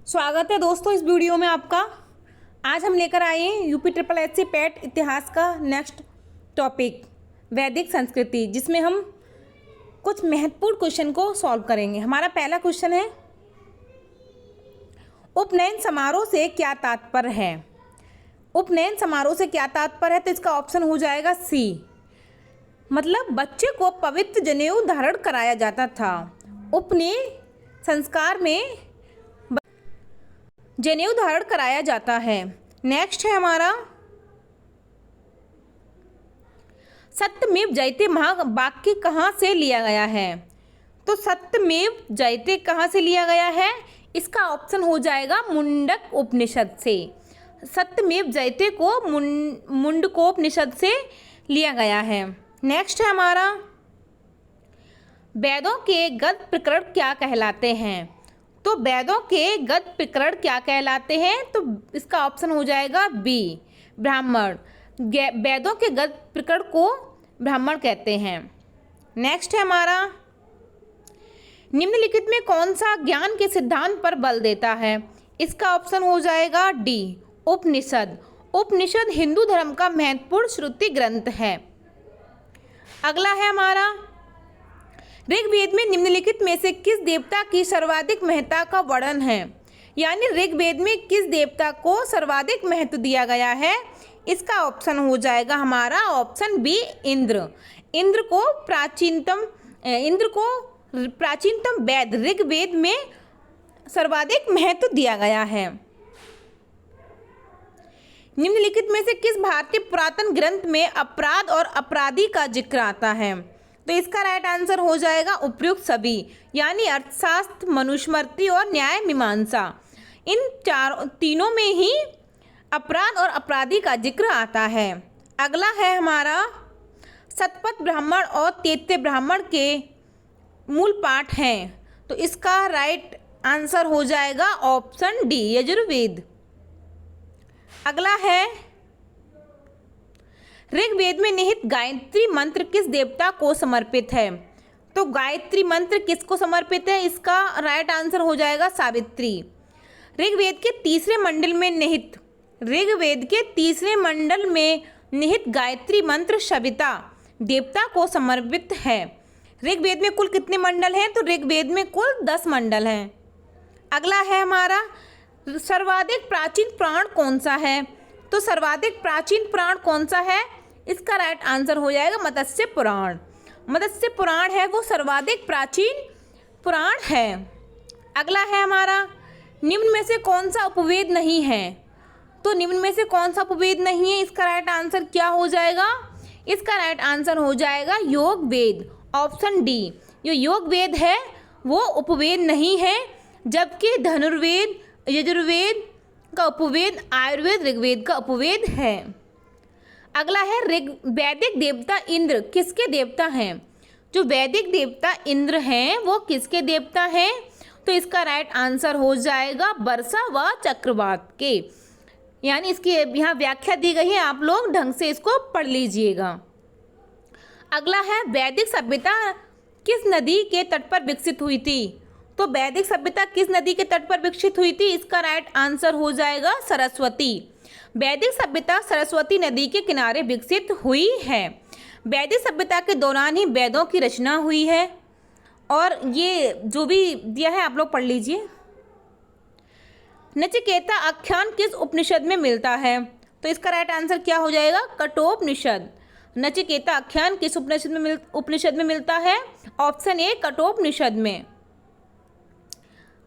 स्वागत है दोस्तों इस वीडियो में आपका। आज हम लेकर आए हैं यूपी ट्रिपल एच से पैट इतिहास का नेक्स्ट टॉपिक वैदिक संस्कृति, जिसमें हम कुछ महत्वपूर्ण क्वेश्चन को सॉल्व करेंगे। हमारा पहला क्वेश्चन है, उपनयन समारोह से क्या तात्पर्य है। उपनयन समारोह से क्या तात्पर्य है, तो इसका ऑप्शन हो जाएगा सी, मतलब बच्चे को पवित्र जनेऊ धारण कराया जाता था। उपनयन संस्कार में जनेऊ धारण कराया जाता है। नेक्स्ट है हमारा, सत्यमेव जयते महावाक्य कहाँ से लिया गया है। तो सत्यमेव जयते कहाँ से लिया गया है, इसका ऑप्शन हो जाएगा मुंडक उपनिषद से। सत्यमेव जयते को मुंडकोपनिषद से लिया गया है। नेक्स्ट है हमारा, वेदों के गद्य प्रकरण क्या कहलाते हैं। तो वेदों के गद्य प्रकरण क्या कहलाते हैं, तो इसका ऑप्शन हो जाएगा बी, ब्राह्मण। वेदों के गद्य प्रकरण को ब्राह्मण कहते हैं। नेक्स्ट है हमारा, निम्नलिखित में कौन सा ज्ञान के सिद्धांत पर बल देता है। इसका ऑप्शन हो जाएगा डी, उपनिषद। उपनिषद हिंदू धर्म का महत्वपूर्ण श्रुति ग्रंथ है। अगला है हमारा, ऋग्वेद में निम्नलिखित में से किस देवता की सर्वाधिक महत्ता का वर्णन है। यानी ऋग्वेद में किस देवता को सर्वाधिक महत्व दिया गया है, इसका ऑप्शन हो जाएगा हमारा ऑप्शन बी, इंद्र। इंद्र को प्राचीनतम वेद ऋग्वेद में सर्वाधिक महत्व दिया गया है। निम्नलिखित में से किस भारतीय पुरातन ग्रंथ में अपराध और अपराधी का जिक्र आता है। तो इसका राइट आंसर हो जाएगा उपयुक्त सभी, यानी अर्थशास्त्र, मनुस्मृति और न्याय मीमांसा। इन तीनों में ही अपराध और अपराधी का जिक्र आता है। अगला है हमारा, शतपथ ब्राह्मण और तैत्तिरीय ब्राह्मण के मूल पाठ हैं। तो इसका राइट आंसर हो जाएगा ऑप्शन डी, यजुर्वेद। अगला है, ऋग्वेद में निहित गायत्री मंत्र किस देवता को समर्पित है। तो गायत्री मंत्र किसको समर्पित है, इसका राइट आंसर हो जाएगा सावित्री। ऋग्वेद के तीसरे मंडल में निहित गायत्री मंत्र सविता देवता को समर्पित है। ऋग्वेद में कुल कितने मंडल हैं, तो ऋग्वेद में कुल 10 मंडल हैं। अगला है हमारा, सर्वाधिक प्राचीन पुराण कौन सा है। तो सर्वाधिक प्राचीन पुराण कौन सा है, इसका राइट आंसर हो जाएगा मत्स्य पुराण। मत्स्य पुराण है वो सर्वाधिक प्राचीन पुराण है। अगला है हमारा, निम्न में से कौन सा उपवेद नहीं है। तो निम्न में से कौन सा उपवेद नहीं है, इसका राइट आंसर क्या हो जाएगा, इसका राइट आंसर हो जाएगा योग वेद, ऑप्शन डी। जो योग वेद है वो उपवेद नहीं है, जबकि धनुर्वेद, यजुर्वेद का उपवेद, आयुर्वेद ऋग्वेद का उपवेद है। अगला है, वैदिक देवता इंद्र किसके देवता हैं। जो वैदिक देवता इंद्र हैं वो किसके देवता हैं, तो इसका राइट आंसर हो जाएगा वर्षा व चक्रवात के। यानी इसकी यहाँ व्याख्या दी गई है, आप लोग ढंग से इसको पढ़ लीजिएगा। अगला है, वैदिक सभ्यता किस नदी के तट पर विकसित हुई थी। तो वैदिक सभ्यता किस नदी के तट पर विकसित हुई थी, इसका राइट आंसर हो जाएगा सरस्वती। वैदिक सभ्यता सरस्वती नदी के किनारे विकसित हुई है। वैदिक सभ्यता के दौरान ही वेदों की रचना हुई है। और ये जो भी दिया है आप लोग पढ़ लीजिए। नचिकेता आख्यान किस उपनिषद में मिलता है। तो इसका राइट आंसर क्या हो जाएगा, कठोपनिषद। नचिकेता आख्यान किस उपनिषद में मिलता है, ऑप्शन ए, कठोपनिषद में।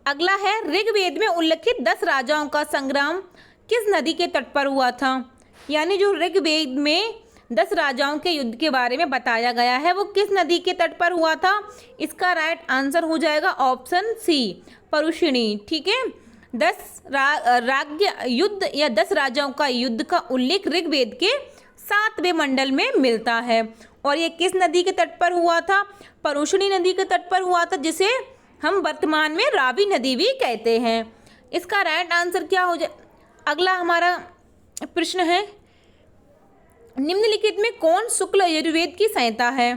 अगला है, ऋग्वेद में उल्लिखित 10 राजाओं का संग्राम किस नदी के तट पर हुआ था। यानी जो ऋग्वेद में 10 राजाओं के युद्ध के बारे में बताया गया है वो किस नदी के तट पर हुआ था, इसका राइट आंसर हो जाएगा ऑप्शन सी, परुषिणी। ठीक है, 10 राज्य युद्ध या 10 राजाओं का युद्ध का उल्लेख ऋग्वेद के 7वें मंडल में मिलता है। और ये किस नदी के तट पर हुआ था, परुषिणी नदी के तट पर हुआ था, जिसे हम वर्तमान में रावी नदी भी कहते हैं। इसका राइट आंसर क्या हो जाए। अगला हमारा प्रश्न है, निम्नलिखित में कौन शुक्ल यजुर्वेद की संहिता है।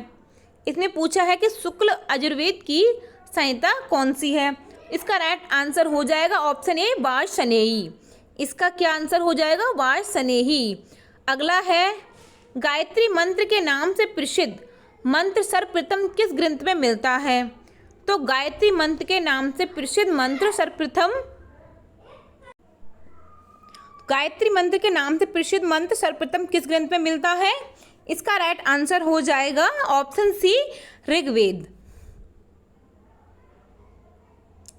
इसने पूछा है कि शुक्ल यजुर्वेद की संहिता कौन सी है। इसका राइट आंसर हो जाएगा ऑप्शन ए वार्ष्णेयी। इसका क्या आंसर हो जाएगा? वार्ष्णेयी। अगला है गायत्री मंत्र के नाम से प्रसिद्ध मंत्र सर्वप्रथम किस ग्रंथ में मिलता है? तो गायत्री मंत्र के नाम से प्रसिद्ध मंत्र सर्वप्रथम किस ग्रंथ में मिलता है? इसका राइट आंसर हो जाएगा ऑप्शन सी ऋग्वेद।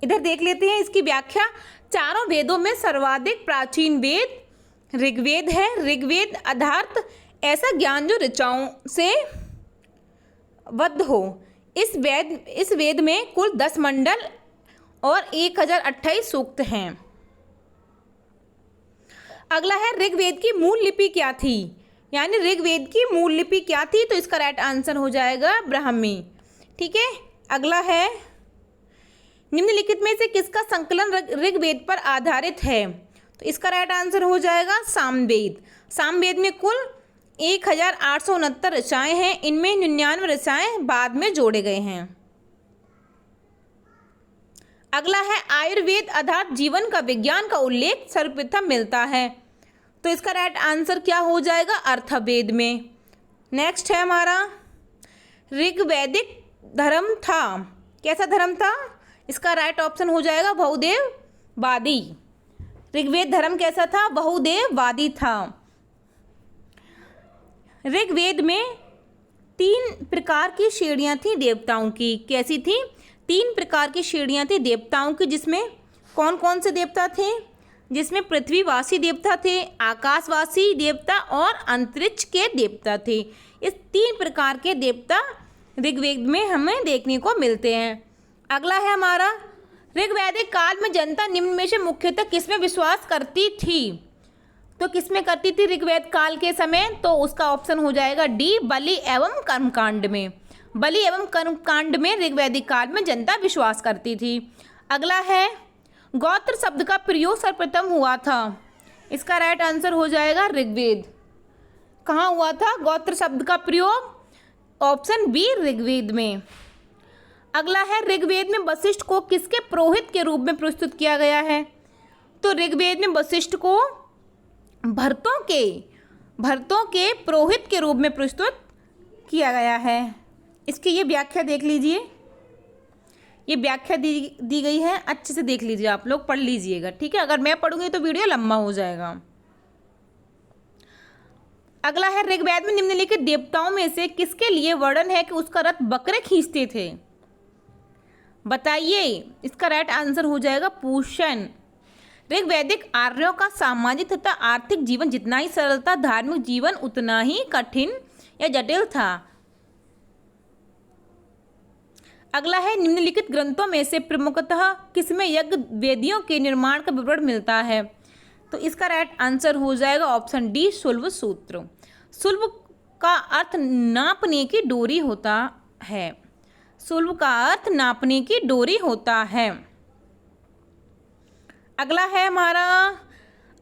इधर देख लेते हैं इसकी व्याख्या। चारों वेदों में सर्वाधिक प्राचीन वेद ऋग्वेद है। ऋग्वेद अर्थात ऐसा ज्ञान जो ऋचाओं से बद्ध हो। इस वेद में कुल 10 मंडल और 1028 सूक्त हैं। अगला है ऋग्वेद की मूल लिपि क्या थी? यानी ऋग्वेद की मूल लिपि क्या थी? तो इसका राइट आंसर हो जाएगा ब्राह्मी। ठीक है। अगला है निम्नलिखित में से किसका संकलन ऋग्वेद पर आधारित है? तो इसका राइट आंसर हो जाएगा सामवेद। सामवेद में कुल 1869 रचनाएं हैं। इनमें 99 रचनाएं बाद में जोड़े गए हैं। अगला है आयुर्वेद अर्थात जीवन का विज्ञान का उल्लेख सर्वप्रथम मिलता है। तो इसका राइट आंसर क्या हो जाएगा? अर्थवेद में। नेक्स्ट है हमारा ऋग्वैदिक धर्म था। कैसा धर्म था? इसका राइट ऑप्शन हो जाएगा बहुदेववादी। ऋग्वेद धर्म कैसा था? बहुदेववादी था। ऋग्वेद में 3 प्रकार की श्रेणियाँ थी देवताओं की। कैसी थी? 3 प्रकार की श्रेणियाँ थी देवताओं की, जिसमें कौन कौन से देवता थे? जिसमें पृथ्वीवासी देवता थे, आकाशवासी देवता और अंतरिक्ष के देवता थे। इस 3 प्रकार के देवता ऋग्वेद में हमें देखने को मिलते हैं। अगला है हमारा ऋग्वैदिक काल में जनता निम्न में से मुख्यतः किसमें विश्वास करती थी? तो किसमें करती थी ऋग्वेद काल के समय? तो उसका ऑप्शन हो जाएगा डी बलि एवं कर्मकांड में। बलि एवं कर्मकांड में ऋग्वैदिक काल में जनता विश्वास करती थी। अगला है गोत्र शब्द का प्रयोग सर्वप्रथम हुआ था। इसका राइट आंसर हो जाएगा ऋग्वेद। कहाँ हुआ था गोत्र शब्द का प्रयोग? ऑप्शन बी ऋग्वेद में। अगला है ऋग्वेद में वशिष्ठ को किसके पुरोहित के रूप में प्रस्तुत किया गया है? तो ऋग्वेद में वशिष्ठ को भरतों के पुरोहित के रूप में प्रस्तुत किया गया है। इसकी ये व्याख्या देख लीजिए। ये व्याख्या दी गई है, अच्छे से देख लीजिए, आप लोग पढ़ लीजिएगा। ठीक है। अगर मैं पढ़ूंगी तो वीडियो लंबा हो जाएगा। अगला है ऋग्वेद में निम्नलिखित देवताओं में से किसके लिए वर्णन है कि उसका रथ बकरे खींचते थे? बताइए। इसका राइट आंसर हो जाएगा पूषण। ऋग्वैदिक आर्यों का सामाजिक तथा आर्थिक जीवन जितना ही सरल था, धार्मिक जीवन उतना ही कठिन या जटिल था। अगला है निम्नलिखित ग्रंथों में से प्रमुखतः किसमें यज्ञ वेदियों के निर्माण का विवरण मिलता है? तो इसका राइट आंसर हो जाएगा ऑप्शन डी शुल्ब सूत्र। शुल्ब का अर्थ नापने की डोरी होता है। शुल्ब का अर्थ नापने की डोरी होता है। अगला है हमारा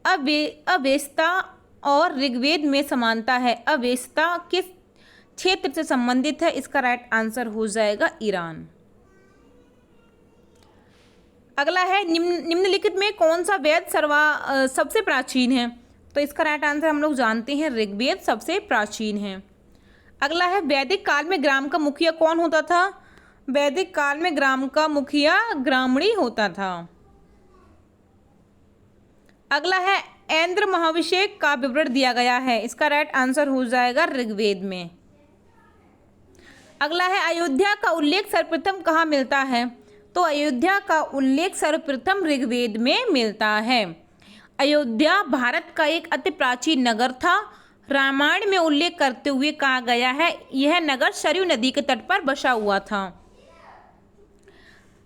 अवेस्ता और ऋग्वेद में समानता है। अवेस्ता किस क्षेत्र से संबंधित है? इसका राइट आंसर हो जाएगा ईरान। अगला है निम्नलिखित में कौन सा वेद सबसे प्राचीन है? तो इसका राइट आंसर हम लोग जानते हैं ऋग्वेद सबसे प्राचीन है। अगला है वैदिक काल में ग्राम का मुखिया कौन होता था? वैदिक काल में ग्राम का मुखिया ग्रामणी होता था। अगला है ऐन्द्र महाभिषेक का विवरण दिया गया है। इसका राइट आंसर हो जाएगा ऋग्वेद में। अगला है अयोध्या का उल्लेख सर्वप्रथम कहाँ मिलता है? तो अयोध्या का उल्लेख सर्वप्रथम ऋग्वेद में मिलता है। अयोध्या भारत का एक अति प्राचीन नगर था। रामायण में उल्लेख करते हुए कहा गया है यह नगर सरयू नदी के तट पर बसा हुआ था।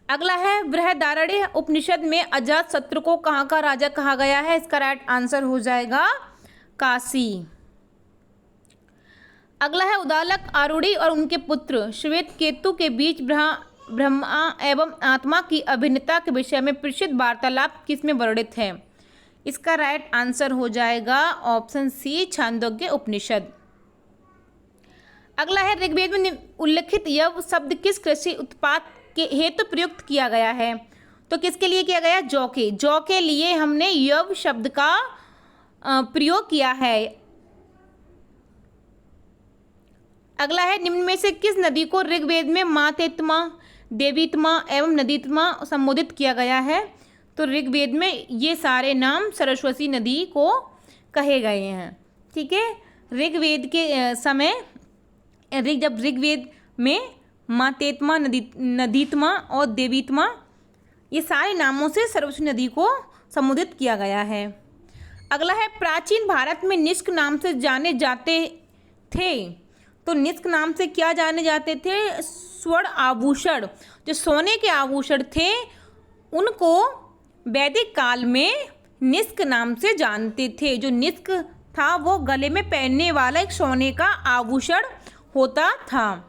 अगला है बृहदारण्यक उपनिषद में अजातशत्रु को कहाँ का राजा कहा गया है? इसका राइट आंसर हो जाएगा काशी। अगला है उदालक आरूढ़ी और उनके पुत्र श्वेतकेतु के बीच ब्रह्मा एवं आत्मा की अभिन्नता के विषय में प्रसिद्ध वार्तालाप किसमें वर्णित है? इसका राइट आंसर हो जाएगा ऑप्शन सी छांदोग्य उपनिषद। अगला है ऋग्वेद में उल्लेखित यव शब्द किस कृषि उत्पाद के हेतु प्रयुक्त किया गया है? तो किसके लिए किया गया? जौ के लिए हमने यव शब्द का प्रयोग किया है। अगला है, निम्न में से किस नदी को ऋग्वेद में मातेत्मा, देवीत्मा एवं नदीत्मा संबोधित किया गया है? तो ऋग्वेद में ये सारे नाम सरस्वती नदी को कहे गए हैं। ठीक है, ऋग्वेद के समय जब ऋग्वेद में मातेत्मा, नदीत्मा और देवीत्मा ये सारे नामों से सरस्वती नदी को संबोधित किया गया है। अगला है, प्राचीन भारत में निष्क नाम से जाने जाते थे। तो निष्क नाम से क्या जाने जाते थे? स्वर्ण आभूषण, जो सोने के आभूषण थे उनको वैदिक काल में निष्क नाम से जानते थे। जो निष्क था वो गले में पहनने वाला एक सोने का आभूषण होता था।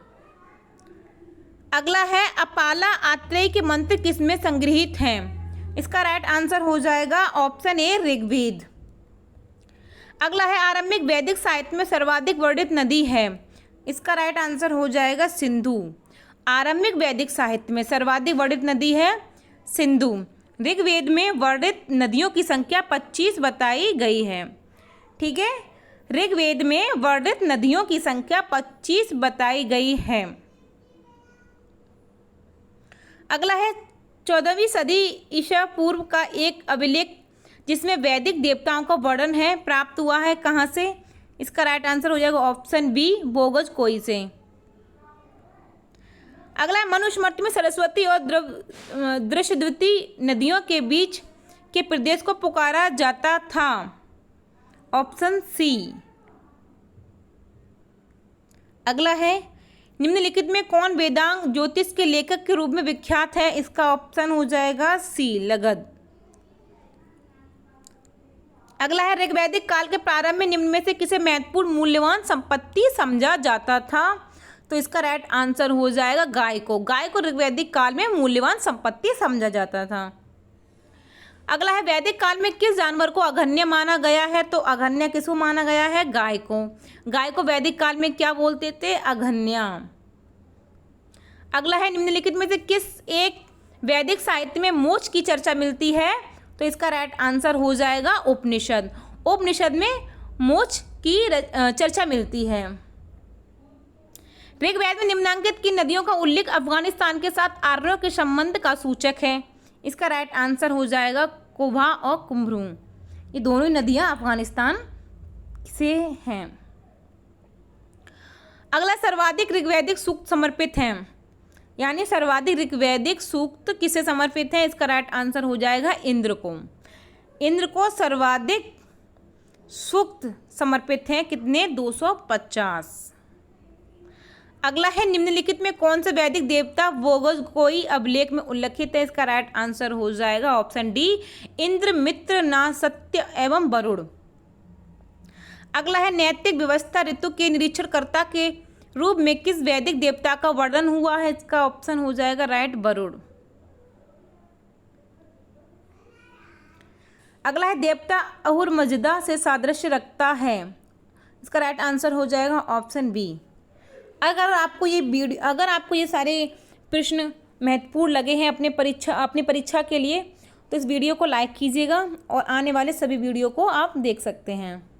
अगला है, अपाला आत्रेय के मंत्र किसमें संग्रहित हैं? इसका राइट आंसर हो जाएगा ऑप्शन ए, ऋग्वेद। अगला है, आरंभिक वैदिक साहित्य में सर्वाधिक वर्णित नदी है। इसका राइट आंसर हो जाएगा सिंधु। आरंभिक वैदिक साहित्य में सर्वाधिक वर्णित नदी है सिंधु। ऋग्वेद में वर्णित नदियों की संख्या 25 बताई गई है। ठीक है, ऋग्वेद में वर्णित नदियों की संख्या 25 बताई गई है। अगला है, 14वीं सदी ईसा पूर्व का एक अभिलेख जिसमें वैदिक देवताओं का वर्णन है प्राप्त हुआ है कहाँ से? इसका राइट आंसर हो जाएगा ऑप्शन बी, बोगज कोई से। अगला है, मनुस्मृति में सरस्वती और दृशद्वती नदियों के बीच के प्रदेश को पुकारा जाता था। Option C. अगला है, निम्नलिखित में कौन वेदांग ज्योतिष के लेखक के रूप में विख्यात है? इसका ऑप्शन हो जाएगा सी, लगद। अगला है, ऋग्वैदिक काल के प्रारंभ में निम्न में से किसे महत्वपूर्ण मूल्यवान संपत्ति समझा जाता था? तो इसका राइट आंसर हो जाएगा गाय को। गाय को ऋग्वैदिक काल में मूल्यवान संपत्ति समझा जाता था। अगला है, वैदिक काल में किस जानवर को अघन्य माना गया है? तो अघन्य किसको माना गया है? गाय को। गाय को वैदिक काल में क्या बोलते थे? अघन्या। अगला है, निम्नलिखित में से किस एक वैदिक साहित्य में मोक्ष की चर्चा मिलती है? तो इसका राइट आंसर हो जाएगा उपनिषद। उपनिषद में मोक्ष की चर्चा मिलती है। ऋग्वेद में निम्नांकित की नदियों का उल्लेख अफगानिस्तान के साथ आर्यों के संबंध का सूचक है। इसका राइट आंसर हो जाएगा कुभा और कुम्भरू। ये दोनों नदियां अफगानिस्तान से हैं। अगला, सर्वाधिक ऋग्वैदिक सूक्त समर्पित हैं, यानी सर्वाधिक ऋग्वैदिक सूक्त किसे समर्पित है? इसका राइट आंसर हो जाएगा इंद्र को। इंद्र को सर्वाधिक सूक्त समर्पित हैं, कितने? 250। अगला है, निम्नलिखित में कौन से वैदिक देवता बोगज कोई अभिलेख में उल्लेखित है? इसका राइट आंसर हो जाएगा ऑप्शन डी, इंद्र, मित्र, नासत्य एवं वरुण। अगला है, नैतिक व्यवस्था ऋतु के निरीक्षणकर्ता के रूप में किस वैदिक देवता का वर्णन हुआ है? इसका ऑप्शन हो जाएगा राइट, वरुण। अगला है, देवता अहुरमजदा से सादृश्य रखता है। इसका राइट आंसर हो जाएगा ऑप्शन बी। अगर आपको ये सारे प्रश्न महत्वपूर्ण लगे हैं अपनी परीक्षा के लिए, तो इस वीडियो को लाइक कीजिएगा और आने वाले सभी वीडियो को आप देख सकते हैं।